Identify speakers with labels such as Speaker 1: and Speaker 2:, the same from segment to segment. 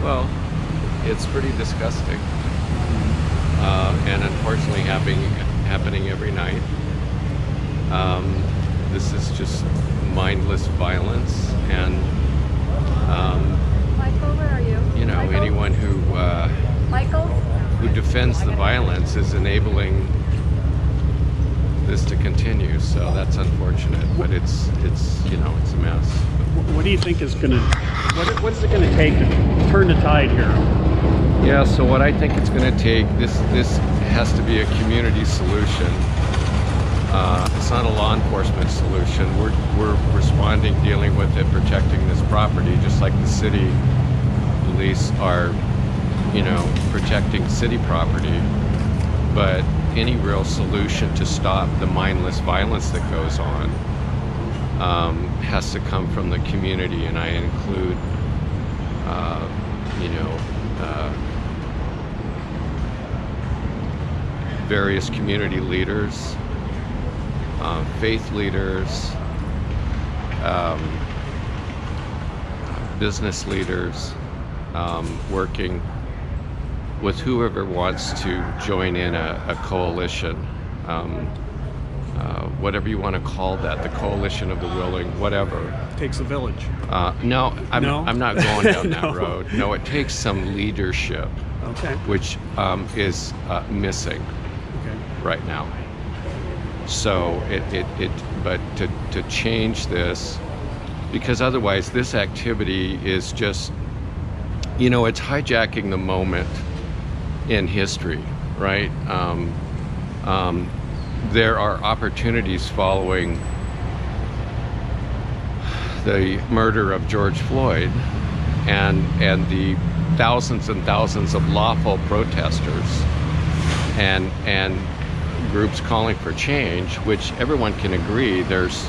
Speaker 1: Well, it's pretty disgusting, and unfortunately happening every night. This is just mindless violence, and
Speaker 2: Michael, where are you?
Speaker 1: you know,
Speaker 2: Michael?
Speaker 1: anyone
Speaker 2: Michael?
Speaker 1: who defends the violence is enabling this to continue. So that's unfortunate, but it's you know, it's a mess.
Speaker 3: What do you think is gonna, what is it gonna take to turn the tide here?
Speaker 1: Yeah, so what I think it's going to take, this has to be a community solution. It's not a law enforcement solution. We're responding, dealing with it, protecting this property, just like the city police are, you know, protecting city property. But any real solution to stop the mindless violence that goes on has to come from the community, and I include, you know, various community leaders, faith leaders, business leaders, working with whoever wants to join in a coalition, whatever you want to call that, the coalition of the willing, whatever.
Speaker 3: Takes a village.
Speaker 1: No, I'm not going down that
Speaker 3: No.
Speaker 1: road. No, it takes some leadership,
Speaker 3: Okay.
Speaker 1: which is missing
Speaker 3: Okay.
Speaker 1: right now. So but to change this, because otherwise this activity is just, you know, it's hijacking the moment in history, right? There are opportunities following the murder of George Floyd and the thousands and thousands of lawful protesters and groups calling for change, which everyone can agree there's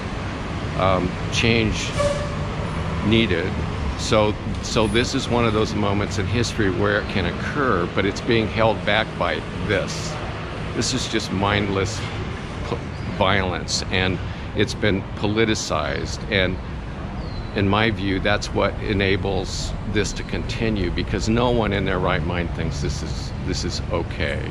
Speaker 1: change needed. So this is one of those moments in history where it can occur, but it's being held back by this. This is just mindless violence, and it's been politicized, and in my view, that's what enables this to continue, because no one in their right mind thinks this is okay.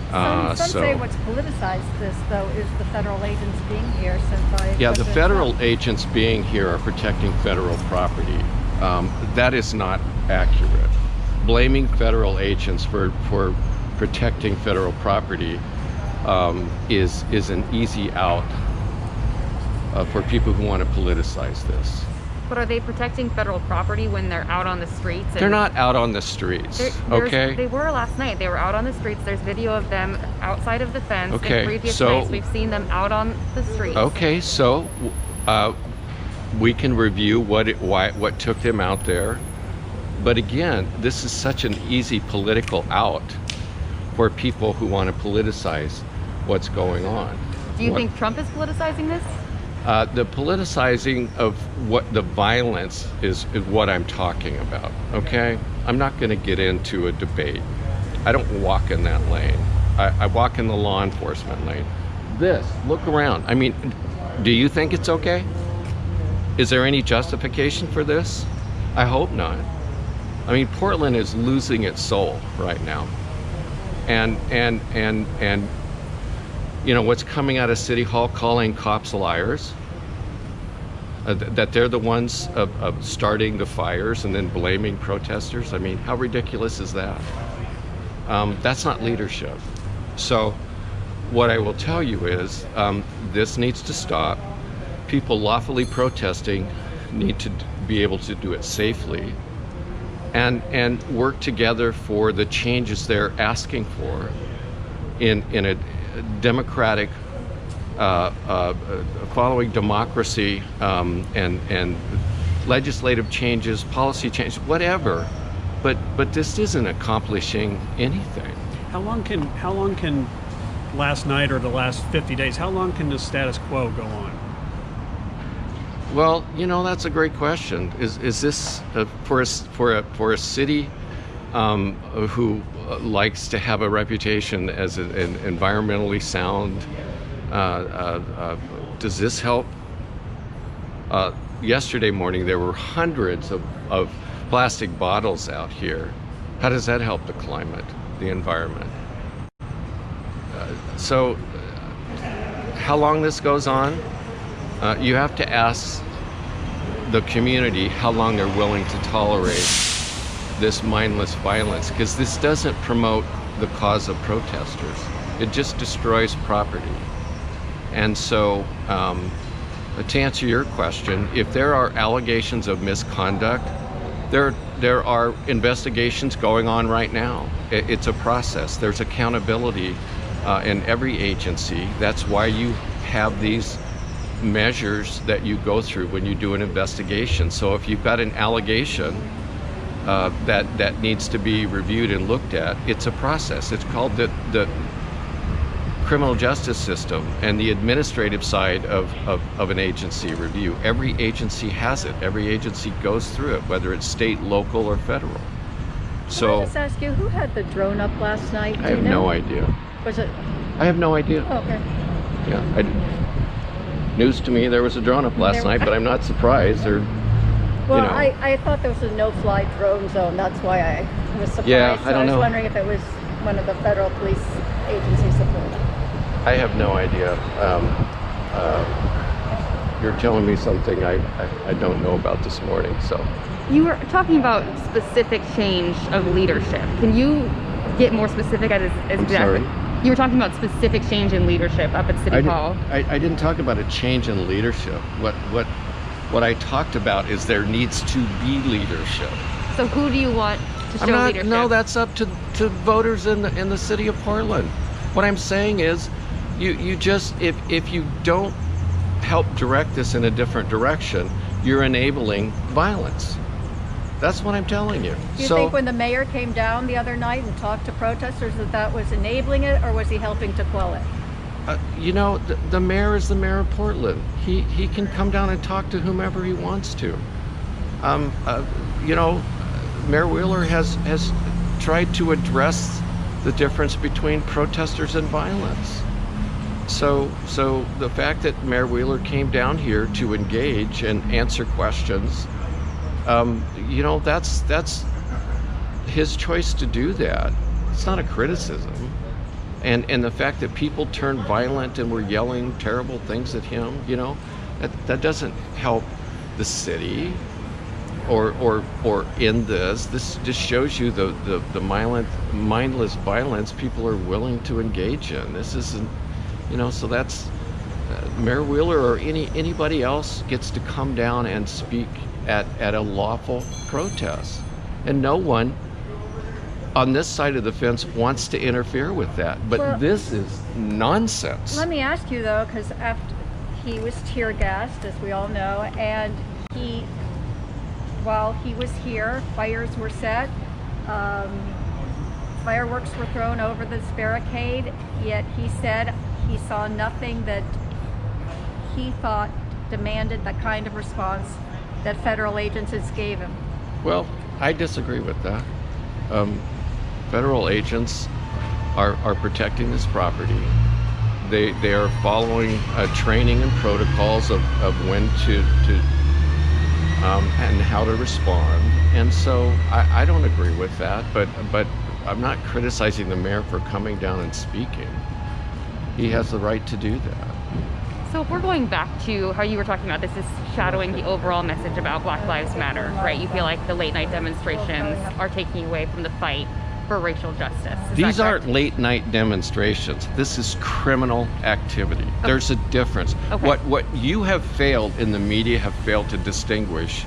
Speaker 2: Some say what's politicized this, though, is the federal agents being here since I...
Speaker 1: Yeah, the federal agents being here are protecting federal property. That is not accurate. Blaming federal agents for protecting federal property is an easy out for people who want to politicize this.
Speaker 4: But are they protecting federal property when they're out on the streets?
Speaker 1: They're not out on the streets, okay?
Speaker 4: They were last night. They were out on the streets. There's video of them outside of the fence.
Speaker 1: Okay,
Speaker 4: In previous
Speaker 1: so-
Speaker 4: nights, we've seen them out on the streets.
Speaker 1: Okay, so we can review what took them out there. But again, this is such an easy political out for people who want to politicize what's going on.
Speaker 4: Do you think Trump is politicizing this?
Speaker 1: The politicizing of what the violence is what I'm talking about, okay? I'm not going to get into a debate. I don't walk in that lane. I walk in the law enforcement lane. Look around. I mean, do you think it's okay? Is there any justification for this? I hope not. I mean, Portland is losing its soul right now. And you know, what's coming out of City Hall calling cops liars, that they're the ones of starting the fires and then blaming protesters. I mean, how ridiculous is that? That's not leadership. So what I will tell you is this needs to stop. People lawfully protesting need to be able to do it safely and work together for the changes they're asking for in a democratic, following democracy, and legislative changes, policy changes, whatever. But this isn't accomplishing anything.
Speaker 3: How long can last night or the last 50 days, how long can the status quo go on?
Speaker 1: Well, you know, that's a great question. Is this for a city who likes to have a reputation as an environmentally sound? Does this help? Yesterday morning, there were hundreds of plastic bottles out here, how does that help the climate, the environment? So how long this goes on, you have to ask the community how long they're willing to tolerate this mindless violence, because this doesn't promote the cause of protesters. It just destroys property. And so, to answer your question, if there are allegations of misconduct, there are investigations going on right now. It's a process. There's accountability in every agency. That's why you have these measures that you go through when you do an investigation. So if you've got an allegation that needs to be reviewed and looked at, it's a process. It's called the criminal justice system and the administrative side of an agency review. Every agency has it. Every agency goes through it, whether it's state, local, or federal. So
Speaker 2: Can I just ask you, who had the drone up last night?
Speaker 1: I have no idea.
Speaker 2: Was it?
Speaker 1: I have no idea.
Speaker 2: Oh, okay.
Speaker 1: Yeah, news to me there was a drone up last night, but I'm not surprised. Or,
Speaker 2: Well,
Speaker 1: you know.
Speaker 2: I thought there was a no-fly drone zone. That's why I was surprised.
Speaker 1: Yeah,
Speaker 2: So
Speaker 1: I don't
Speaker 2: was
Speaker 1: know.
Speaker 2: wondering if it was one of the federal police agencies that flew it.
Speaker 1: I have no idea. You're telling me something I don't know about this morning. So
Speaker 4: You were talking about specific change of leadership. Can you get more specific as exactly?
Speaker 1: sorry?
Speaker 4: You were talking about specific change in leadership up at City Hall.
Speaker 1: I didn't talk about a change in leadership. What I talked about is there needs to be leadership.
Speaker 4: So who do you want to show leadership?
Speaker 1: No, that's up to voters in the city of Portland. What I'm saying is, you just if you don't help direct this in a different direction, you're enabling violence. That's what I'm telling you.
Speaker 2: Do you think when the mayor came down the other night and talked to protesters that was enabling it, or was he helping to quell it?
Speaker 1: you know, the mayor is the mayor of Portland. He can come down and talk to whomever he wants to. You know, Mayor Wheeler has tried to address the difference between protesters and violence. So the fact that Mayor Wheeler came down here to engage and answer questions, you know, that's his choice to do that. It's not a criticism. And the fact that people turned violent and were yelling terrible things at him, you know, that doesn't help the city or in this. This just shows you the mindless violence people are willing to engage in. This isn't, you know, so that's Mayor Wheeler or anybody else gets to come down and speak at a lawful protest. And no one on this side of the fence wants to interfere with that. But
Speaker 2: well,
Speaker 1: this is nonsense.
Speaker 2: Let me ask you though, because after he was tear gassed, as we all know, and while he was here, fires were set, fireworks were thrown over this barricade, yet he said he saw nothing that he thought demanded the kind of response that federal agencies gave him.
Speaker 1: Well, I disagree with that. Federal agents are protecting this property. They are following training and protocols of when to and how to respond. And so I don't agree with that, but I'm not criticizing the mayor for coming down and speaking. He has the right to do that.
Speaker 4: So if we're going back to how you were talking about this is shadowing the overall message about Black Lives Matter, right? You feel like the late night demonstrations are taking away from the fight for racial justice.
Speaker 1: These aren't late night demonstrations. This is criminal activity. Okay. There's a difference. Okay. What you have failed in the media have failed to distinguish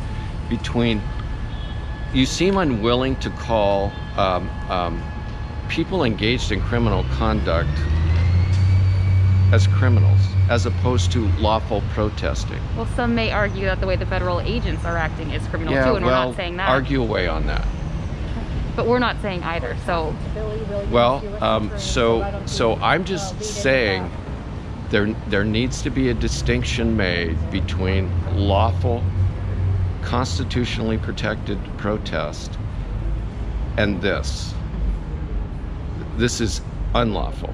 Speaker 1: between, you seem unwilling to call people engaged in criminal conduct as criminals, as opposed to lawful protesting.
Speaker 4: Well, some may argue that the way the federal agents are acting is criminal too, and we're not saying that.
Speaker 1: Argue away on that.
Speaker 4: But we're not saying either, so.
Speaker 1: Well, so I'm just saying there needs to be a distinction made between lawful, constitutionally protected protest and this. This is unlawful.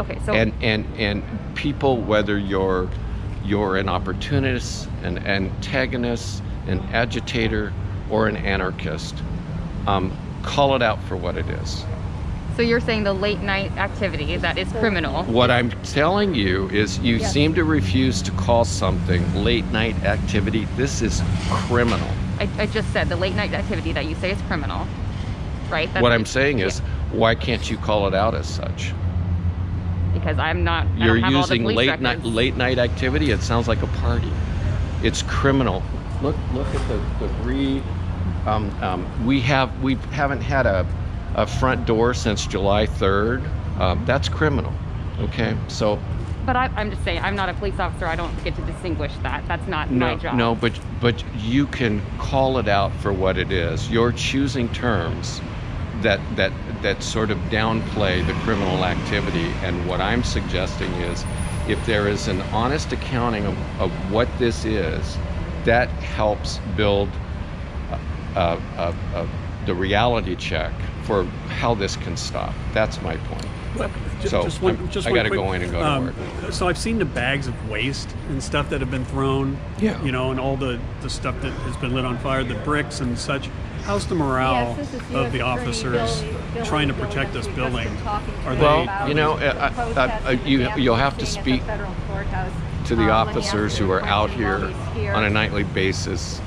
Speaker 4: Okay, so
Speaker 1: and people, whether you're an opportunist, an antagonist, an agitator, or an anarchist, call it out for what it is.
Speaker 4: So you're saying the late night activity that is criminal.
Speaker 1: What I'm telling you is you
Speaker 2: Yes.
Speaker 1: seem to refuse to call something late night activity. This is criminal.
Speaker 4: I just said the late night activity that you say is criminal, right?
Speaker 1: What I'm saying is, why can't you call it out as such?
Speaker 4: Because I'm not. I
Speaker 1: You're
Speaker 4: don't have all the
Speaker 1: using
Speaker 4: police
Speaker 1: late
Speaker 4: records.
Speaker 1: night activity. It sounds like a party. It's criminal. Look at the read. We haven't had a front door since July 3rd. That's criminal. Okay, so.
Speaker 4: But I'm just saying, I'm not a police officer. I don't get to distinguish that. That's not my job.
Speaker 1: No, but you can call it out for what it is. You're choosing terms that sort of downplay the criminal activity, and what I'm suggesting is, if there is an honest accounting of what this is, that helps build the reality check for how this can stop. That's my point. So I got to go in and go to work.
Speaker 3: So I've seen the bags of waste and stuff that have been thrown,
Speaker 1: Yeah.
Speaker 3: you know, and all the stuff that has been lit on fire, the bricks and such. How's the morale
Speaker 2: Yes, this is
Speaker 3: of
Speaker 2: U.S.
Speaker 3: the
Speaker 2: Attorney
Speaker 3: officers
Speaker 2: Bill
Speaker 3: trying to
Speaker 2: Billy
Speaker 3: protect this
Speaker 2: has
Speaker 3: building?
Speaker 2: been talking to
Speaker 3: Are
Speaker 2: us
Speaker 3: they?
Speaker 1: Well,
Speaker 2: about
Speaker 1: you know,
Speaker 2: the protest and
Speaker 1: you'll have to
Speaker 2: dancing at
Speaker 1: speak
Speaker 2: the federal courthouse.
Speaker 1: to the
Speaker 2: Let me
Speaker 1: officers
Speaker 2: ask you
Speaker 1: who
Speaker 2: a
Speaker 1: are out
Speaker 2: question while
Speaker 1: here
Speaker 2: he's here.
Speaker 1: on a nightly basis